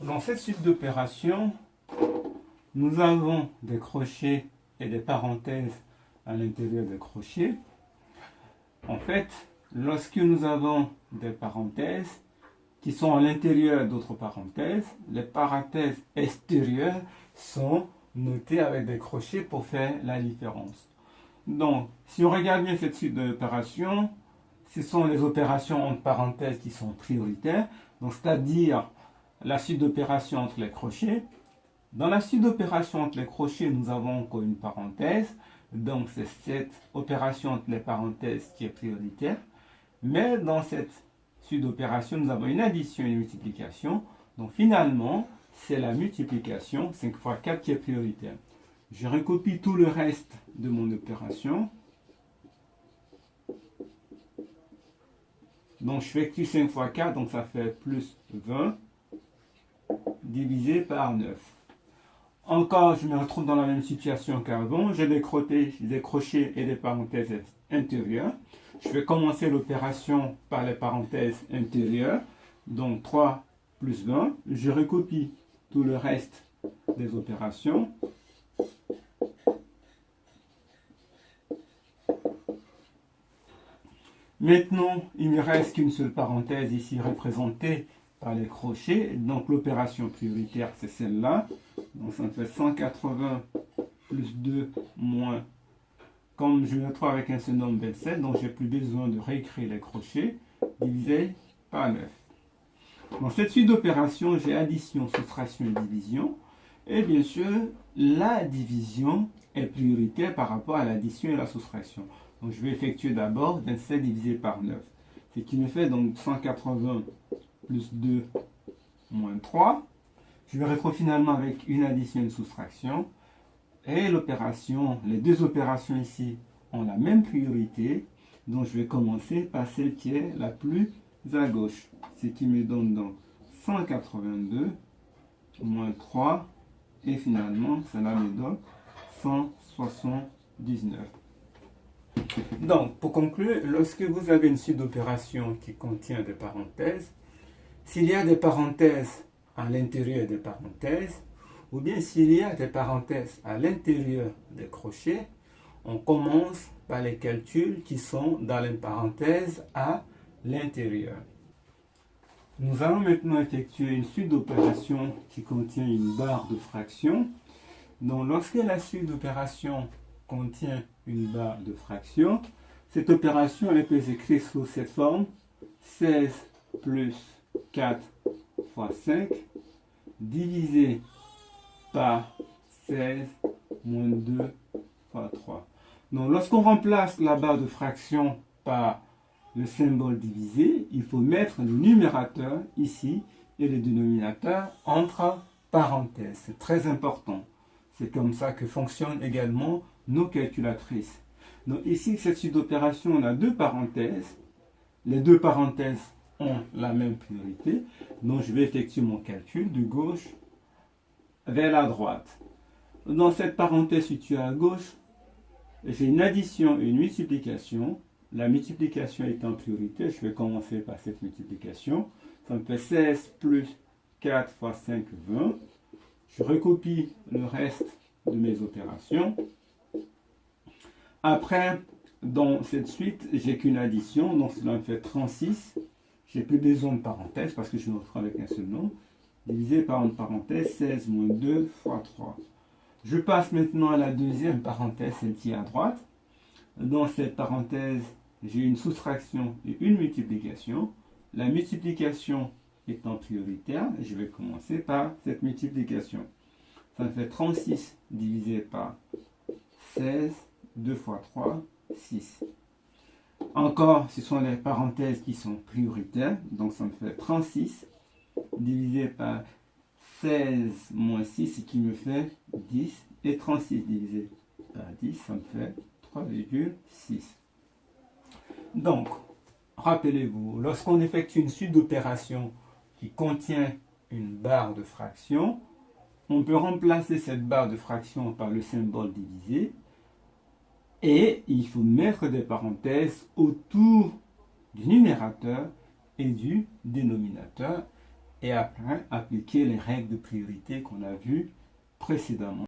Dans cette suite d'opérations, nous avons des crochets et des parenthèses à l'intérieur des crochets. En fait, lorsque nous avons des parenthèses qui sont à l'intérieur d'autres parenthèses, les parenthèses extérieures sont notées avec des crochets pour faire la différence. Donc, si on regarde bien cette suite d'opérations, ce sont les opérations entre parenthèses qui sont prioritaires, donc c'est-à-dire la suite d'opérations entre les crochets. Dans la suite d'opérations entre les crochets, nous avons encore une parenthèse, donc c'est cette opération entre les parenthèses qui est prioritaire. Mais dans cette suite d'opérations, nous avons une addition et une multiplication. Donc finalement, c'est la multiplication 5 fois 4 qui est prioritaire. Je recopie tout le reste de mon opération. Donc je effectue 5 fois 4, donc ça fait plus 20 divisé par 9. Encore, je me retrouve dans la même situation qu'avant. J'ai des crochets et des parenthèses intérieures. Je vais commencer l'opération par les parenthèses intérieures. Donc 3 plus 20. Je recopie tout le reste des opérations. Maintenant, il ne reste qu'une seule parenthèse ici représentée par les crochets. Donc l'opération prioritaire, c'est celle-là. Donc ça me fait 180 plus 2 moins, comme je me retrouve avec un seul nombre 27, donc j'ai plus besoin de réécrire les crochets, divisé par 9. Dans cette suite d'opérations, j'ai addition, soustraction et division. Et bien sûr, la division est prioritaire par rapport à l'addition et la soustraction. Donc je vais effectuer d'abord 27 divisé par 9. Ce qui me fait donc 180 plus 2 moins 3. Je me retrouve finalement avec une addition et une soustraction. Et l'opération, les deux opérations ici ont la même priorité. Donc je vais commencer par celle qui est la plus à gauche. Ce qui me donne donc 182 moins 3. Et finalement, cela me donne 179. Donc, pour conclure, lorsque vous avez une suite d'opérations qui contient des parenthèses, s'il y a des parenthèses à l'intérieur des parenthèses, ou bien s'il y a des parenthèses à l'intérieur des crochets, on commence par les calculs qui sont dans les parenthèses à l'intérieur. Nous allons maintenant effectuer une suite d'opérations qui contient une barre de fractions. Donc lorsque la suite d'opérations contient une barre de fractions, cette opération elle peut s'écrire sous cette forme: 16 plus 4 fois 5 divisé par 16 moins 2 fois 3. Donc lorsqu'on remplace la barre de fraction par le symbole divisé, il faut mettre le numérateur ici et le dénominateur entre parenthèses. C'est très important. C'est comme ça que fonctionnent également nos calculatrices. Donc ici, cette suite d'opérations, on a deux parenthèses. Les deux parenthèses ont la même priorité. Donc je vais effectuer mon calcul de gauche vers la droite. Dans cette parenthèse située à gauche, j'ai une addition et une multiplication. La multiplication étant priorité, je vais commencer par cette multiplication. Ça me fait 16 plus 4 fois 5, 20. Je recopie le reste de mes opérations. Après, dans cette suite, j'ai qu'une addition, donc cela me fait 36. J'ai plus besoin de parenthèses parce que je me retrouve avec un seul nombre. Divisé par une parenthèse, 16 moins 2 fois 3. Je passe maintenant à la deuxième parenthèse, celle qui est à droite. Dans cette parenthèse, j'ai une soustraction et une multiplication. La multiplication étant prioritaire, je vais commencer par cette multiplication. Ça me fait 36 divisé par 16, 2 fois 3, 6. Encore, ce sont les parenthèses qui sont prioritaires. Donc ça me fait 36 divisé par 16 moins 6, ce qui me fait 10. Et 36 divisé par 10, ça me fait 3,6. Donc, rappelez-vous, lorsqu'on effectue une suite d'opérations qui contient une barre de fraction, on peut remplacer cette barre de fraction par le symbole divisé et il faut mettre des parenthèses autour du numérateur et du dénominateur et après appliquer les règles de priorité qu'on a vues précédemment.